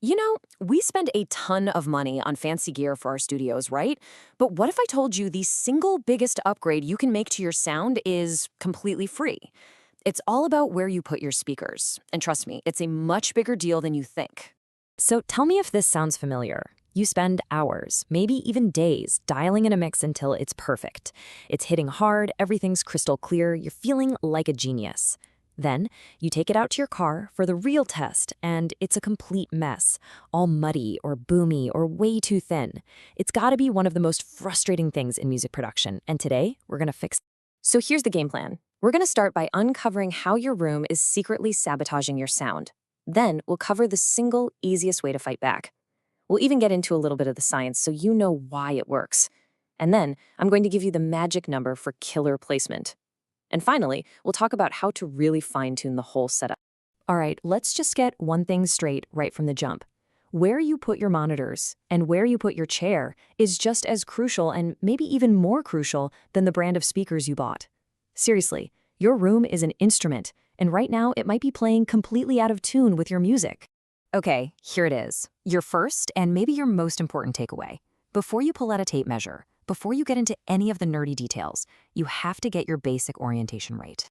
We spend a ton of money on fancy gear for our studios, right? But what if I told you the single biggest upgrade you can make to your sound is completely free? It's all about where you put your speakers. And trust me, it's a much bigger deal than you think. So tell me if this sounds familiar. You spend hours, maybe even days, dialing in a mix until it's perfect. It's hitting hard, everything's crystal clear, you're feeling like a genius. Then, you take it out to your car for the real test, and it's a complete mess, all muddy or boomy or way too thin. It's gotta be one of the most frustrating things in music production, and today, we're gonna fix it. So here's the game plan. We're gonna start by uncovering how your room is secretly sabotaging your sound. Then, we'll cover the single, easiest way to fight back. We'll even get into a little bit of the science so you know why it works. And then, I'm going to give you the magic number for killer placement. And finally, we'll talk about how to really fine-tune the whole setup. All right, let's just get one thing straight right from the jump. Where you put your monitors and where you put your chair is just as crucial and maybe even more crucial than the brand of speakers you bought. Seriously, your room is an instrument, and right now it might be playing completely out of tune with your music. Okay, here it is. Your first and maybe your most important takeaway. Before you pull out a tape measure, before you get into any of the nerdy details, you have to get your basic orientation right.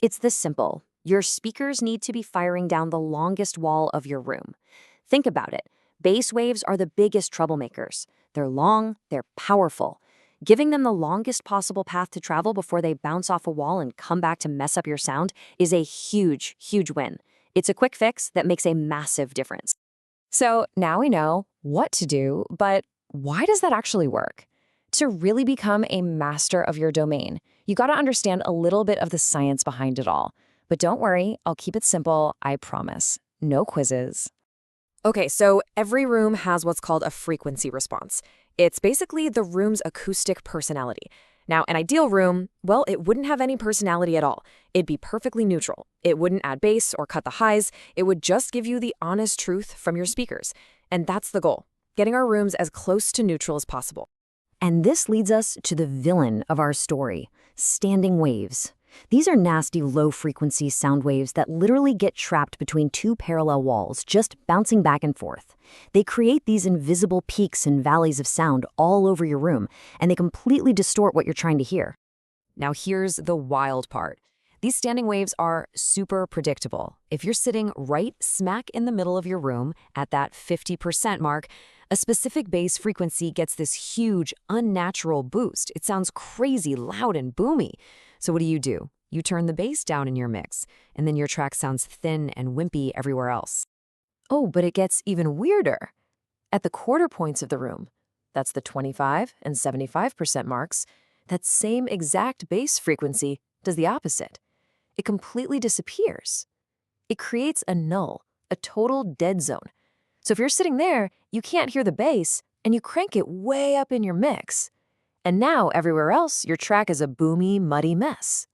It's this simple. Your speakers need to be firing down the longest wall of your room. Think about it. Bass waves are the biggest troublemakers. They're long, they're powerful. Giving them the longest possible path to travel before they bounce off a wall and come back to mess up your sound is a huge, huge win. It's a quick fix that makes a massive difference. So now we know what to do, but why does that actually work? To really become a master of your domain, you gotta understand a little bit of the science behind it all. But don't worry, I'll keep it simple, I promise. No quizzes. Okay, so every room has what's called a frequency response. It's basically the room's acoustic personality. Now, an ideal room, well, it wouldn't have any personality at all. It'd be perfectly neutral. It wouldn't add bass or cut the highs. It would just give you the honest truth from your speakers. And that's the goal, getting our rooms as close to neutral as possible. And this leads us to the villain of our story, standing waves. These are nasty low-frequency sound waves that literally get trapped between two parallel walls, just bouncing back and forth. They create these invisible peaks and valleys of sound all over your room, and they completely distort what you're trying to hear. Now here's the wild part. These standing waves are super predictable. If you're sitting right smack in the middle of your room at that 50% mark, a specific bass frequency gets this huge, unnatural boost. It sounds crazy, loud, and boomy. So what do? You turn the bass down in your mix, and then your track sounds thin and wimpy everywhere else. Oh, but it gets even weirder. At the quarter points of the room, that's the 25 and 75% marks, that same exact bass frequency does the opposite. It completely disappears. It creates a null, a total dead zone. So if you're sitting there, you can't hear the bass, and you crank it way up in your mix. And now, everywhere else, your track is a boomy, muddy mess.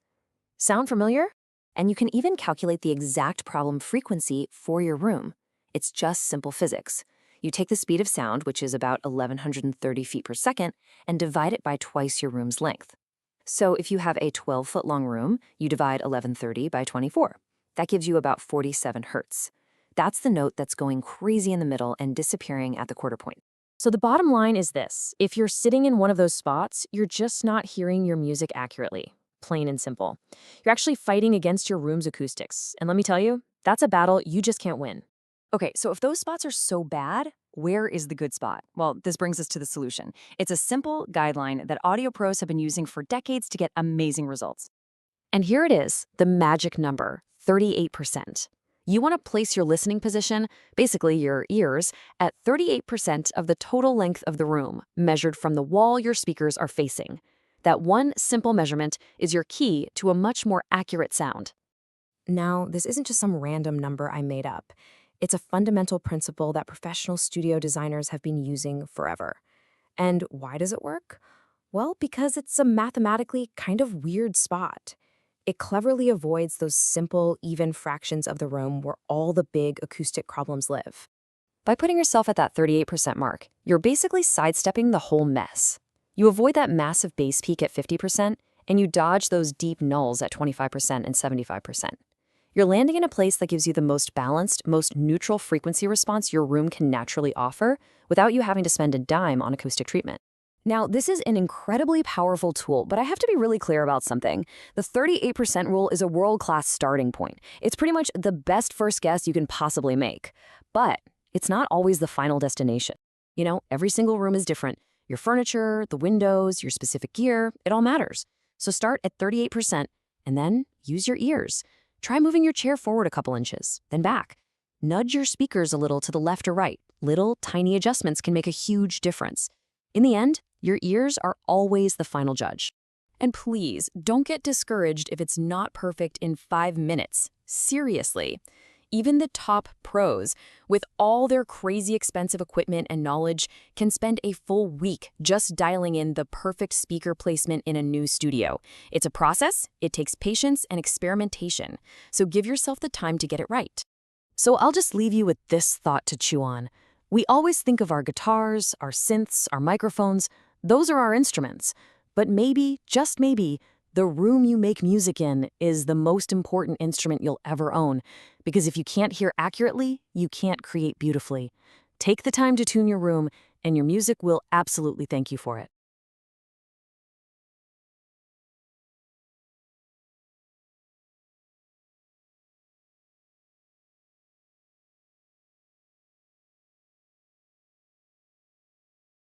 Sound familiar? And you can even calculate the exact problem frequency for your room. It's just simple physics. You take the speed of sound, which is about 1,130 feet per second, and divide it by twice your room's length. So if you have a 12-foot-long room, you divide 1,130 by 24. That gives you about 47 hertz. That's the note that's going crazy in the middle and disappearing at the quarter point. So the bottom line is this. If you're sitting in one of those spots, you're just not hearing your music accurately. Plain and simple. You're actually fighting against your room's acoustics. And let me tell you, that's a battle you just can't win. Okay, so if those spots are so bad, where is the good spot? Well, this brings us to the solution. It's a simple guideline that audio pros have been using for decades to get amazing results. And here it is, the magic number, 38%. You want to place your listening position, basically your ears, at 38% of the total length of the room, measured from the wall your speakers are facing. That one simple measurement is your key to a much more accurate sound. Now, this isn't just some random number I made up. It's a fundamental principle that professional studio designers have been using forever. And why does it work? Well, because it's a mathematically kind of weird spot. It cleverly avoids those simple, even fractions of the room where all the big acoustic problems live. By putting yourself at that 38% mark, you're basically sidestepping the whole mess. You avoid that massive bass peak at 50%, and you dodge those deep nulls at 25% and 75%. You're landing in a place that gives you the most balanced, most neutral frequency response your room can naturally offer without you having to spend a dime on acoustic treatment. Now, this is an incredibly powerful tool, but I have to be really clear about something. The 38% rule is a world-class starting point. It's pretty much the best first guess you can possibly make. But it's not always the final destination. You know, every single room is different. Your furniture, the windows, your specific gear, it all matters. So start at 38% and then use your ears. Try moving your chair forward a couple inches, then back. Nudge your speakers a little to the left or right. Little, tiny adjustments can make a huge difference. In the end, your ears are always the final judge. And please, don't get discouraged if it's not perfect in 5 minutes. Seriously. Even the top pros, with all their crazy expensive equipment and knowledge, can spend a full week just dialing in the perfect speaker placement in a new studio. It's a process, it takes patience and experimentation, so give yourself the time to get it right. So I'll just leave you with this thought to chew on. We always think of our guitars, our synths, our microphones. Those are our instruments. But maybe, just maybe, the room you make music in is the most important instrument you'll ever own. Because if you can't hear accurately, you can't create beautifully. Take the time to tune your room, and your music will absolutely thank you for it.